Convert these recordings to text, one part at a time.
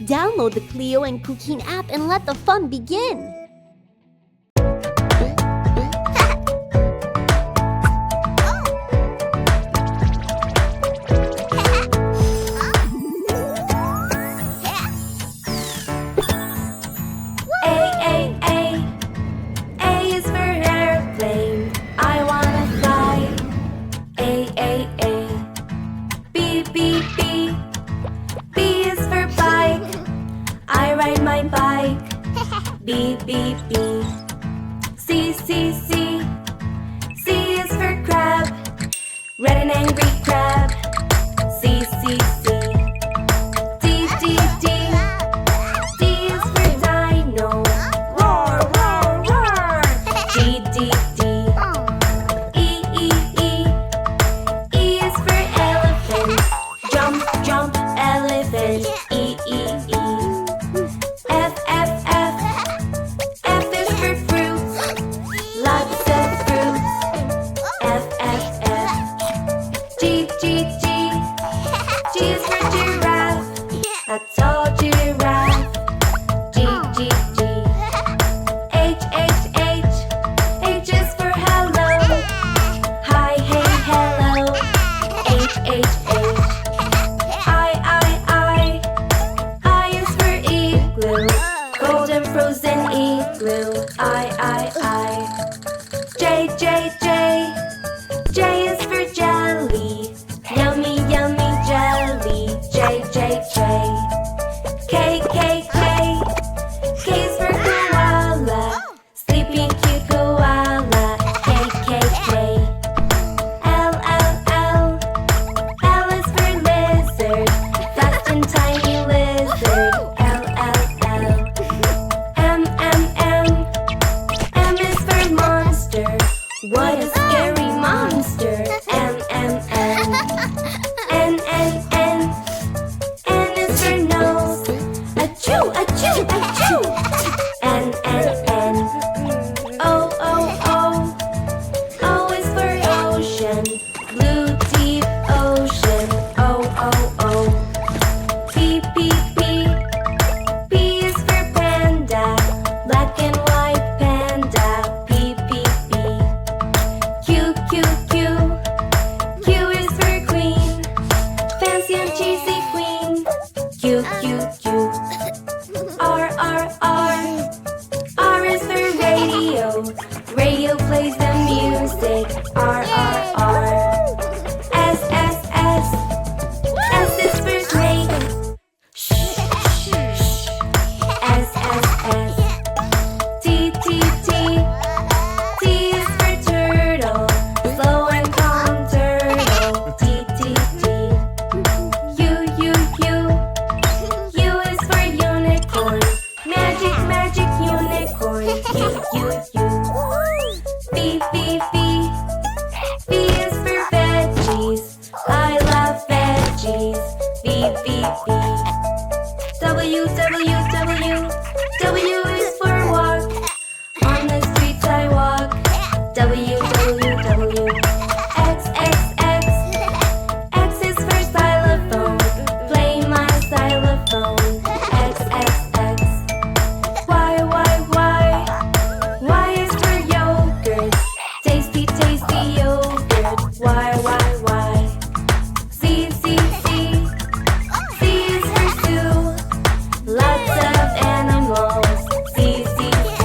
Download the Clio and Cuquin app and let the fun begin! B, B, B. C, C, C. C is for crab. Red and angry crab. C, C, C. D, D, D. D is for dino. Roar, roar, roar. D, D, D. E, E, E. E is for elephant. Jump, jump, elephant. E, E, E. F, F, F. F is for fruits. Lots of fruits. F, F, F. G, G, G. G is for giraffe. A tall giraffe. G, G, G. H, H, H. H is for hello. Hi, hey, hello. H, H, H. I. I is for igloo. Cold and frozen igloo. I. J, J, J. J is for jelly. Yummy, yummy jelly. J, J, J. K, K, K. K is for koala. Sleeping cute koala. K, K, K. L, L, L. L is for lizard. Fast and tiny lizard. L, L, L. M, M, M. M is for monster. What a scary monster. M, M, M. N, N, N. N is for nose. Achoo, achoo, achoo. N, N, N. O, O, O. O is for ocean. Blue, deep ocean. O, O, O. P, P, P. P is for panda. Black and white panda. P, P, P. Q, Q, Q. Q is for queen. Fancy and cheesy queen. Q, Q, Q. R, R, R. R is for radio. Radio plays the music. R, R, R. S, S, S. S is for snake. Shh, shh, shh. S, S, S. T, T, T. T is for turtle. Slow and calm turtle. T, T, T. U, U, U. U is for unicorn. Magic, magic unicorn. U, U, U. V, V, V. V is for veggies. I love veggies. V, V, V. W, W, W. W is for walk. On the streets I walk. W, W, W. X, X, X. X is for xylophone. Play my xylophone. X, X, X. Y, Y, Y. Y is for yogurt. Tasty, tasty yogurt. Y, Y, Y. Z, Z, Z. Z is for zoo. Lots of animals. Z, Z, Z.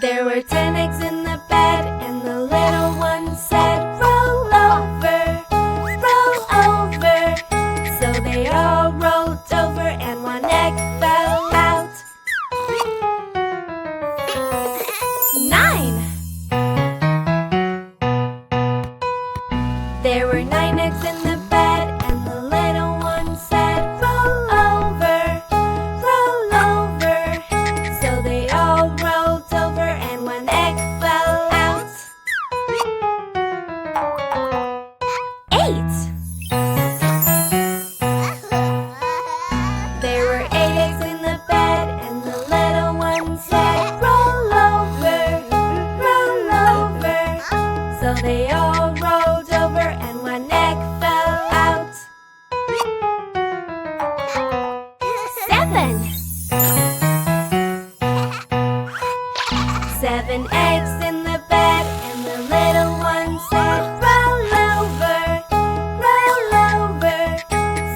There were 10 eggs in the bed, and the little one said, roll over, roll over. So they all rolled over, and one egg fell out. 9. There were 9 eggs in the bed, and the little one said, roll over, roll over. So they all rolled over, and one egg fell out. they all rolled over and one egg fell out. 7. 7 eggs in the bed, and the little one said, roll over, roll over.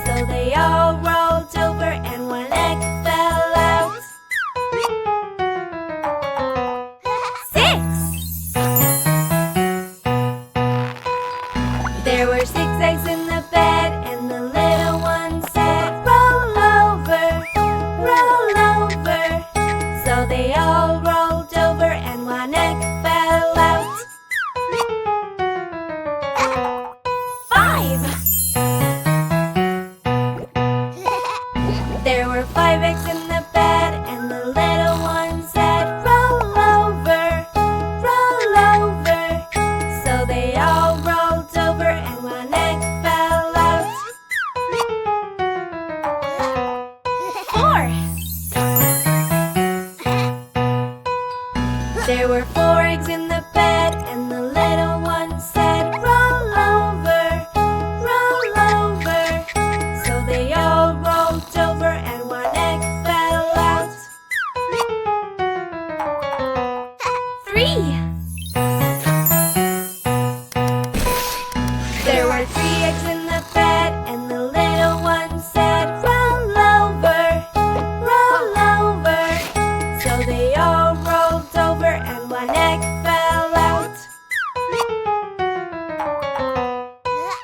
So they all rolled over and one egg fell out. 6. There were 6 eggs in the bed, and the little one said, roll over, roll over. So they all rolled over and one egg fell out. 5. There were 5 eggs in the bed, and the little one said, roll over, roll over. So they all rolled over and one egg fell out. 4. There were 4 eggs in the bed, and the little one said, roll over, roll over. So they all rolled over and one egg fell out. 3. There were 3 eggs in the bed, and the little one said, roll over, roll over. So they all rolled over and one egg fell out.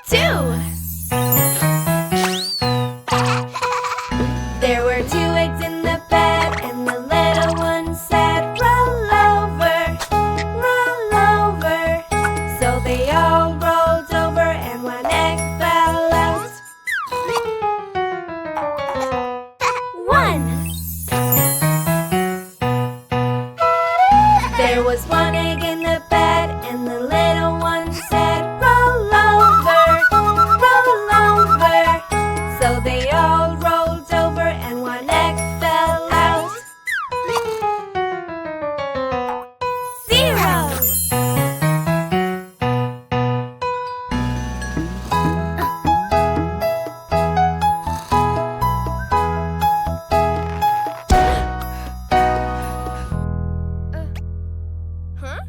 2. There were 2 eggs in the bed, and the little one said, roll over, roll over. So they all rolled over and one egg fell out. 1. There was 1 egg in the bed, and the little one said, roll over, roll over. So they all rolled over and one egg fell out. 0. Huh?